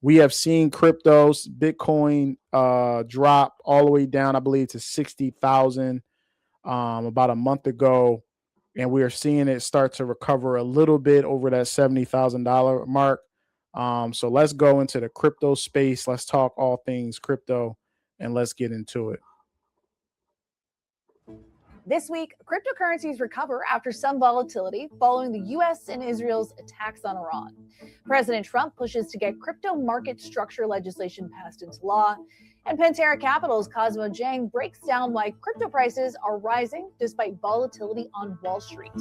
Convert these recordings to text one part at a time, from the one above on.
We have seen cryptos, Bitcoin drop all the way down, I believe, to 60,000 about a month ago. And we are seeing it start to recover a little bit over that $70,000 mark. So let's go into the crypto space. Let's talk all things crypto and let's get into it. This week, cryptocurrencies recover after some volatility following the U.S. and Israel's attacks on Iran. President Trump pushes to get crypto market structure legislation passed into law. And Pantera Capital's 𝐥𝐢𝐤𝐤𝐞 breaks down why crypto prices are rising despite volatility on Wall Street.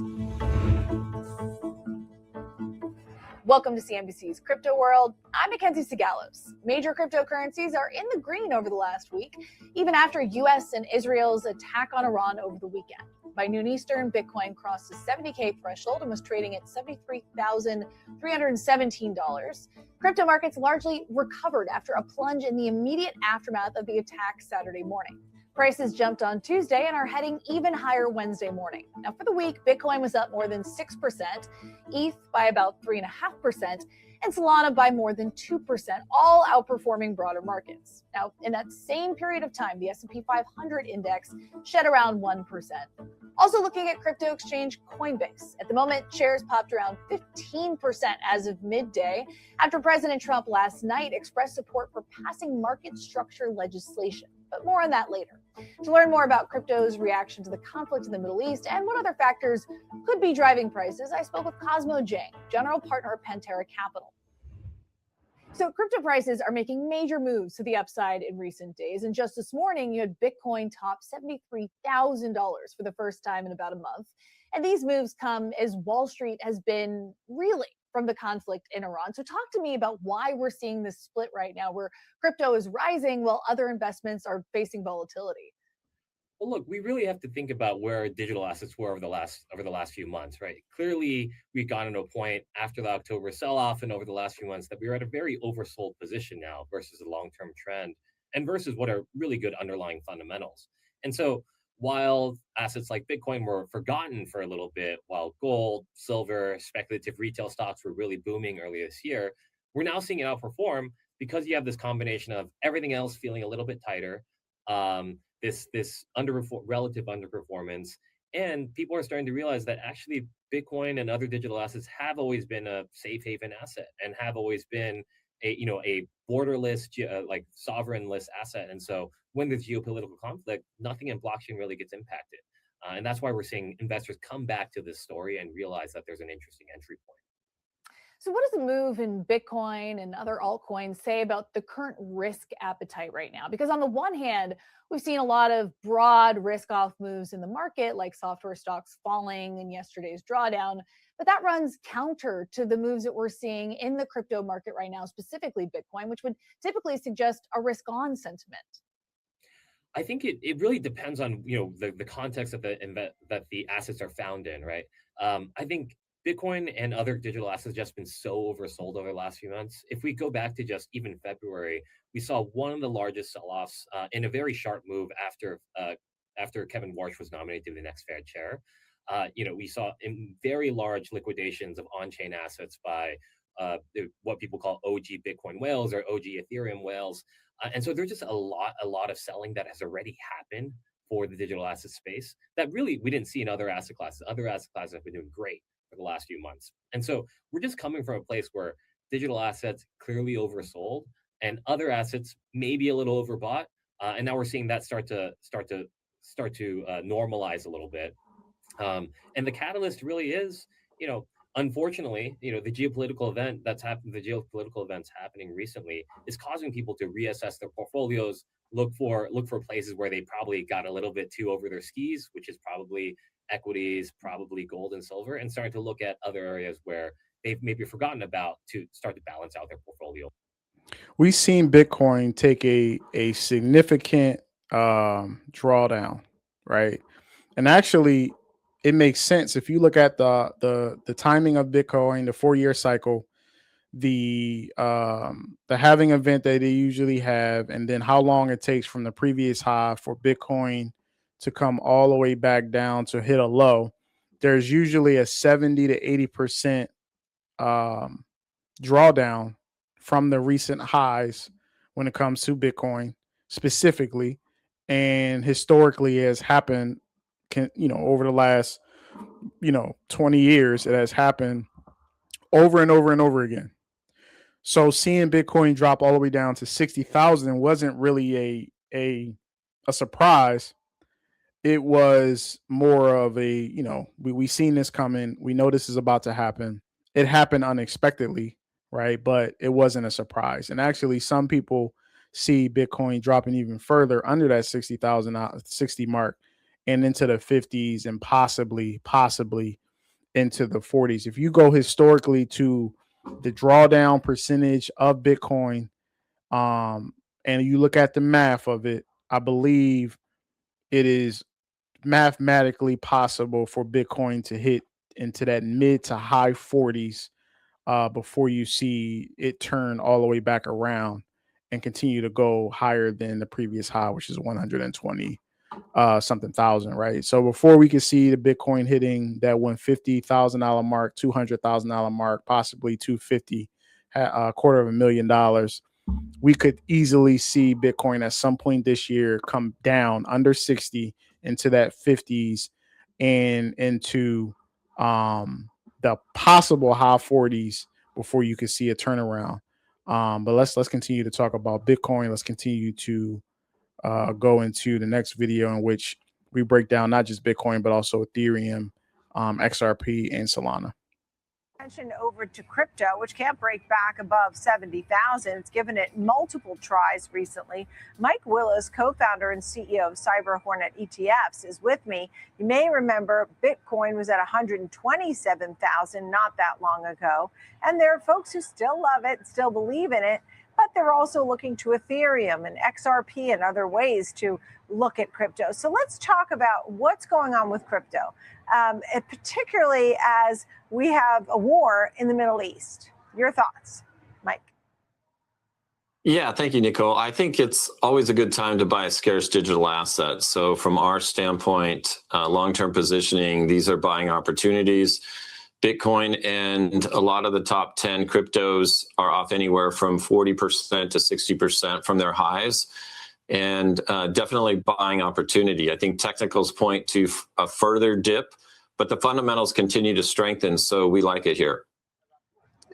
Welcome to CNBC's Crypto World. I'm 𝐥𝐢𝐤𝐤𝐞. Major cryptocurrencies are in the green over the last week, even after U.S. and Israel's attack on Iran over the weekend. By noon Eastern, Bitcoin crossed the 70K threshold and was trading at $73,317. Crypto markets largely recovered after a plunge in the immediate aftermath of the attack Saturday morning. Prices jumped on Tuesday and are heading even higher Wednesday morning. Now, for the week, Bitcoin was up more than 6%, ETH by about 3.5%, and Solana by more than 2%, all outperforming broader markets. Now, in that same period of time, the S&P 500 index shed around 1%. Also looking at crypto exchange Coinbase. At the moment, shares popped around 15% as of midday after President Trump last night expressed support for passing market structure legislation. But more on that later. To learn more about crypto's reaction to the conflict in the Middle East and what other factors could be driving prices, I spoke with 𝐥𝐢𝐤𝐤𝐞, general partner of Pantera Capital. So crypto prices are making major moves to the upside in recent days. And just this morning, you had Bitcoin top $73,000 for the first time in about a month. And these moves come as Wall Street has been reeling from the conflict in Iran. So talk to me about why we're seeing this split right now where crypto is rising while other investments are facing volatility. Well, look, we really have to think about where digital assets were over the last few months, right? Clearly, we've gotten to a point after the October sell-off and over the last few months that we're at a very oversold position now versus a long-term trend and versus what are really good underlying fundamentals. And so while assets like Bitcoin were forgotten for a little bit, while gold, silver, speculative retail stocks were really booming earlier this year, we're now seeing it outperform because you have this combination of everything else feeling a little bit tighter, this relative underperformance, and people are starting to realize that actually Bitcoin and other digital assets have always been a safe haven asset and have always been a borderless, like sovereignless asset. And so when there's geopolitical conflict, nothing in blockchain really gets impacted. And that's why we're seeing investors come back to this story and realize that there's an interesting entry point. So what does the move in Bitcoin and other altcoins say about the current risk appetite right now? Because on the one hand, we've seen a lot of broad risk-off moves in the market, like software stocks falling in yesterday's drawdown, but that runs counter to the moves that we're seeing in the crypto market right now, specifically Bitcoin, which would typically suggest a risk-on sentiment. I think it really depends on the context that the assets are found in, right? I think Bitcoin and other digital assets just been so oversold over the last few months. If we go back to just even February, we saw one of the largest sell-offs in a very sharp move after Kevin Warsh was nominated to the next Fed chair. We saw very large liquidations of on-chain assets by what people call OG Bitcoin whales or OG Ethereum whales. And so there's just a lot of selling that has already happened for the digital asset space that really we didn't see in other asset classes. Other asset classes have been doing great for the last few months. And so we're just coming from a place where digital assets clearly oversold and other assets maybe a little overbought. And now we're seeing that start to normalize a little bit. And the catalyst really is, unfortunately, the geopolitical events happening recently is causing people to reassess their portfolios, look for places where they probably got a little bit too over their skis, which is probably equities, probably gold and silver, and starting to look at other areas where they've maybe forgotten about to start to balance out their portfolio. We've seen Bitcoin take a significant drawdown, right? And actually, it makes sense if you look at the timing of Bitcoin, the 4-year cycle, the halving event that they usually have, and then how long it takes from the previous high for Bitcoin to come all the way back down to hit a low. There's usually a 70 to 80% drawdown from the recent highs when it comes to Bitcoin specifically, and historically has happened, over the last 20 years. It has happened over and over and over again. So seeing Bitcoin drop all the way down to 60,000 wasn't really a surprise. It was more of a, we seen this coming. We know this is about to happen. It happened unexpectedly, right? But it wasn't a surprise. And actually, some people see Bitcoin dropping even further under that 60 mark and into the 50s and possibly into the 40s. If you go historically to the drawdown percentage of Bitcoin, and you look at the math of it, I believe it is mathematically possible for Bitcoin to hit into that mid to high 40s before you see it turn all the way back around and continue to go higher than the previous high, which is 120 something thousand, right? So before we could see the Bitcoin hitting that $150,000 mark, $200,000 mark, possibly 250, $250,000, we could easily see Bitcoin at some point this year come down under 60 into that 50s and into the possible high 40s before you could see a turnaround. But let's continue to talk about Bitcoin. Let's continue to go into the next video in which we break down not just Bitcoin, but also Ethereum, XRP, and Solana. Attention over to crypto, which can't break back above 70,000. It's given it multiple tries recently. Mike Willis, co-founder and CEO of Cyber Hornet ETFs, is with me. You may remember Bitcoin was at 127,000 not that long ago. And there are folks who still love it, still believe in it, but they're also looking to Ethereum and XRP and other ways to look at crypto. So let's talk about what's going on with crypto, particularly as we have a war in the Middle East. Your thoughts, Mike? Yeah, thank you, Nicole. I think it's always a good time to buy a scarce digital asset. So from our standpoint, long-term positioning, these are buying opportunities. Bitcoin and a lot of the top 10 cryptos are off anywhere from 40% to 60% from their highs, and definitely buying opportunity. I think technicals point to a further dip, but the fundamentals continue to strengthen, so we like it here.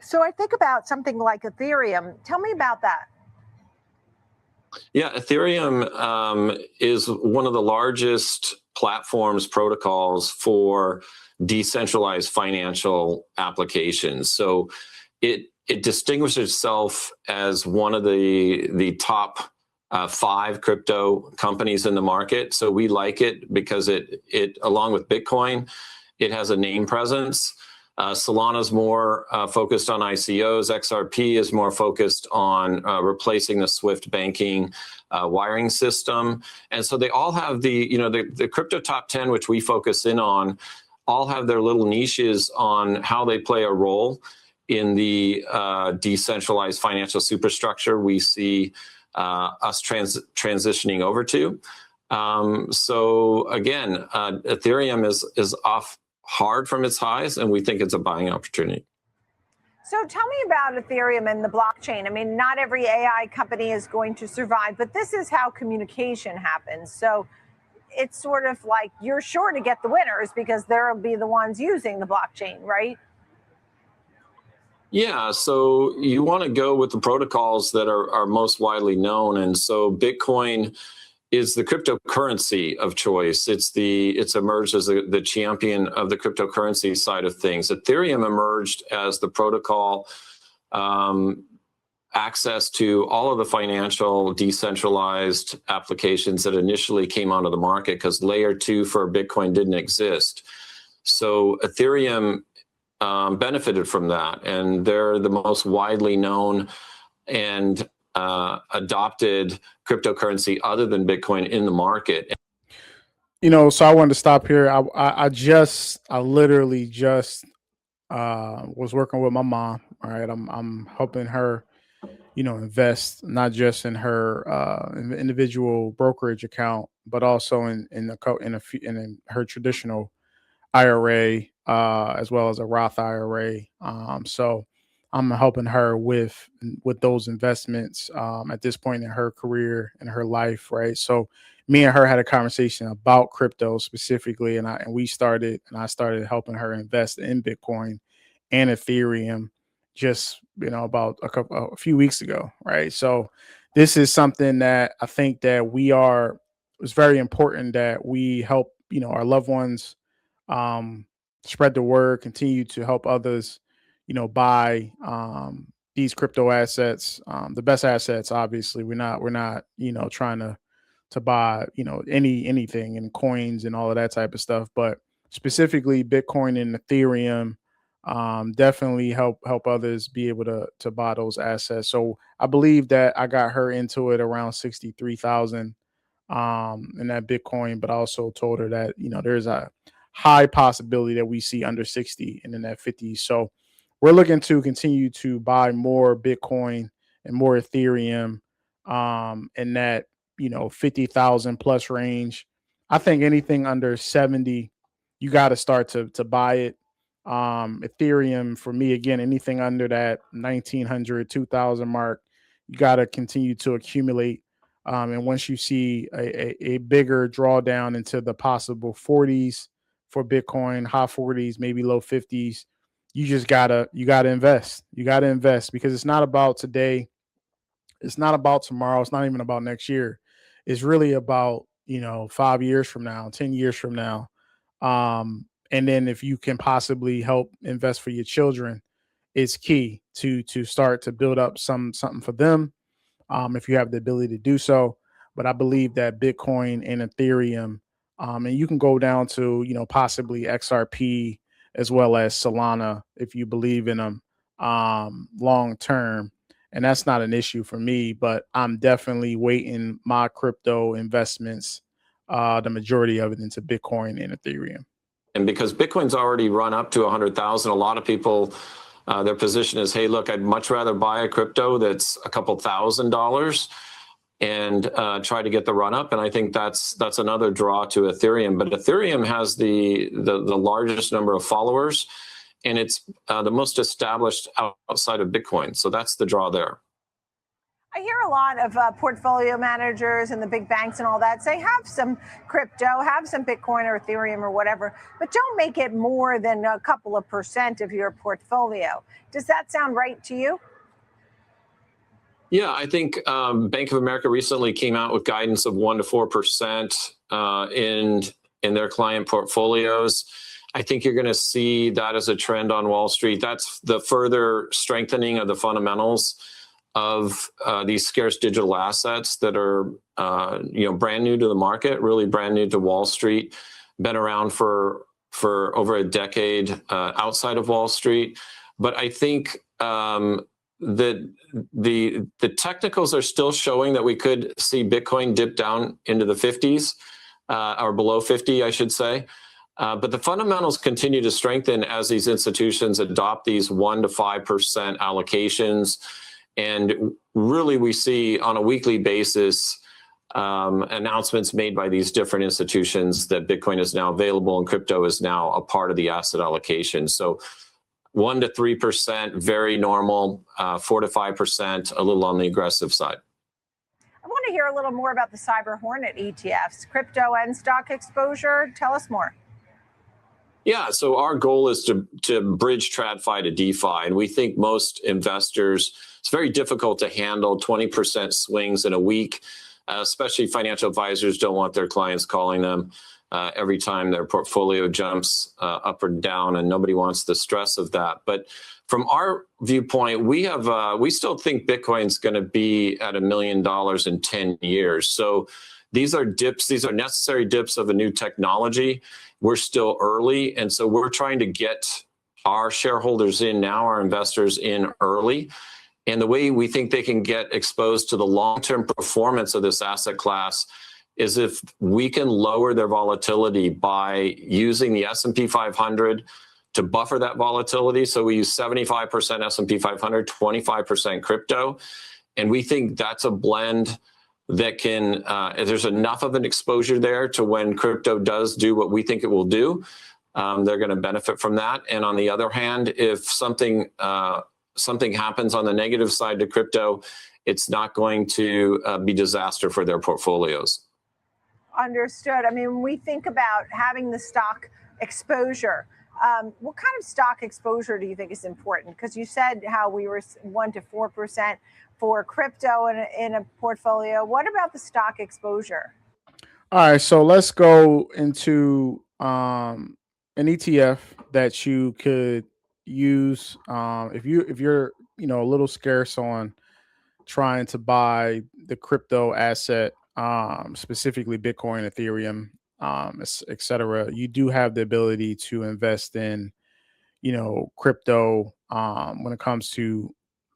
So I think about something like Ethereum. Tell me about that. Yeah, Ethereum is one of the largest platforms, protocols for decentralized financial applications. So it distinguishes itself as one of the top 5 crypto companies in the market. So we like it because it along with Bitcoin, it has a name presence. Solana's more focused on ICOs. XRP is more focused on replacing the SWIFT banking wiring system. And so they all have the crypto top 10, which we focus in on, all have their little niches on how they play a role in the decentralized financial superstructure we see us transitioning over to. So again, Ethereum is off hard from its highs, and we think it's a buying opportunity. So tell me about Ethereum and the blockchain. I mean, not every AI company is going to survive, but this is how communication happens. So it's sort of like you're sure to get the winners because they'll be the ones using the blockchain, right? Yeah, so you want to go with the protocols that are most widely known. And so Bitcoin is the cryptocurrency of choice. It's emerged as the champion of the cryptocurrency side of things. Ethereum emerged as the protocol access to all of the financial decentralized applications that initially came onto the market because layer 2 for Bitcoin didn't exist. So Ethereum benefited from that, and they're the most widely known and adopted cryptocurrency other than Bitcoin in the market. So I wanted to stop here. I literally just was working with my mom. All right, I'm helping her, invest not just in her individual brokerage account, but also in her traditional IRA, as well as a Roth IRA. So I'm helping her with those investments at this point in her career and her life, right? So me and her had a conversation about crypto specifically, and I started helping her invest in Bitcoin and Ethereum just about a few weeks ago, right? So this is something that I think that it's very important that we help our loved ones um, spread the word, continue to help others buy these crypto assets, the best assets. Obviously, we're not trying to buy anything in coins and all of that type of stuff, but specifically Bitcoin and Ethereum. Definitely help others be able to buy those assets. So I believe that I got her into it around 63,000 in that Bitcoin, but I also told her that there's a high possibility that we see under 60 and in that 50. So we're looking to continue to buy more Bitcoin and more Ethereum in that 50,000 plus range. I think anything under 70, you got to start to buy it. Ethereum for me, again, anything under that 1900, 2000 mark, you got to continue to accumulate. And once you see a bigger drawdown into the possible 40s for Bitcoin, high 40s, maybe low 50s, you gotta invest. You gotta invest because it's not about today. It's not about tomorrow. It's not even about next year. It's really about 5 years from now, 10 years from now. And then if you can possibly help invest for your children, it's key to start to build up something for them if you have the ability to do so. But I believe that Bitcoin and Ethereum, and you can go down to possibly XRP as well as Solana if you believe in them long term. And that's not an issue for me, but I'm definitely weighting my crypto investments, the majority of it, into Bitcoin and Ethereum. And because Bitcoin's already run up to 100,000, a lot of people, their position is, hey, look, I'd much rather buy a crypto that's a couple $1,000s and try to get the run up. And I think that's another draw to Ethereum. But Ethereum has the largest number of followers, and it's the most established outside of Bitcoin. So that's the draw there. I hear a lot of portfolio managers and the big banks and all that say have some crypto, have some Bitcoin or Ethereum or whatever, but don't make it more than a couple of % of your portfolio. Does that sound right to you? Yeah, I think Bank of America recently came out with guidance of 1 to 4% in their client portfolios. I think you're going to see that as a trend on Wall Street. That's the further strengthening of the fundamentals of these scarce digital assets that are brand new to the market, really brand new to Wall Street, been around for over a decade outside of Wall Street. But I think that the technicals are still showing that we could see Bitcoin dip down into the 50s or below 50, I should say. But the fundamentals continue to strengthen as these institutions adopt these 1 to 5% allocations. And really, we see on a weekly basis announcements made by these different institutions that Bitcoin is now available and crypto is now a part of the asset allocation. So 1 to 3%, very normal, 4 to 5%, a little on the aggressive side. I want to hear a little more about the Cyber Hornet ETFs, crypto and stock exposure. Tell us more. Yeah, so our goal is to bridge TradFi to DeFi, and we think most investors, it's very difficult to handle 20% swings in a week, especially financial advisors don't want their clients calling them every time their portfolio jumps up or down, and nobody wants the stress of that. But from our viewpoint, we still think Bitcoin's going to be at $1 million in 10 years. So these are dips, these are necessary dips of a new technology. We're still early, and so we're trying to get our shareholders in now, our investors in early. And the way we think they can get exposed to the long-term performance of this asset class is if we can lower their volatility by using the S&P 500 to buffer that volatility. So we use 75% S&P 500, 25% crypto. And we think that's a blend that can, there's enough of an exposure there to when crypto does do what we think it will do, they're going to benefit from that. And on the other hand, if something something happens on the negative side to crypto, it's not going to be disaster for their portfolios. Understood. I mean, when we think about having the stock exposure, what kind of stock exposure do you think is important? Because you said how we were 1 to 4% for crypto in a portfolio. What about the stock exposure? All right, so let's go into an ETF that you could use if you're a little scarce on trying to buy the crypto asset, specifically Bitcoin, Ethereum, etc. You do have the ability to invest in crypto when it comes to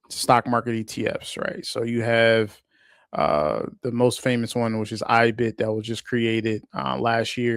stock market ETFs, right? So you have the most famous one, which is IBIT, that was just created last year.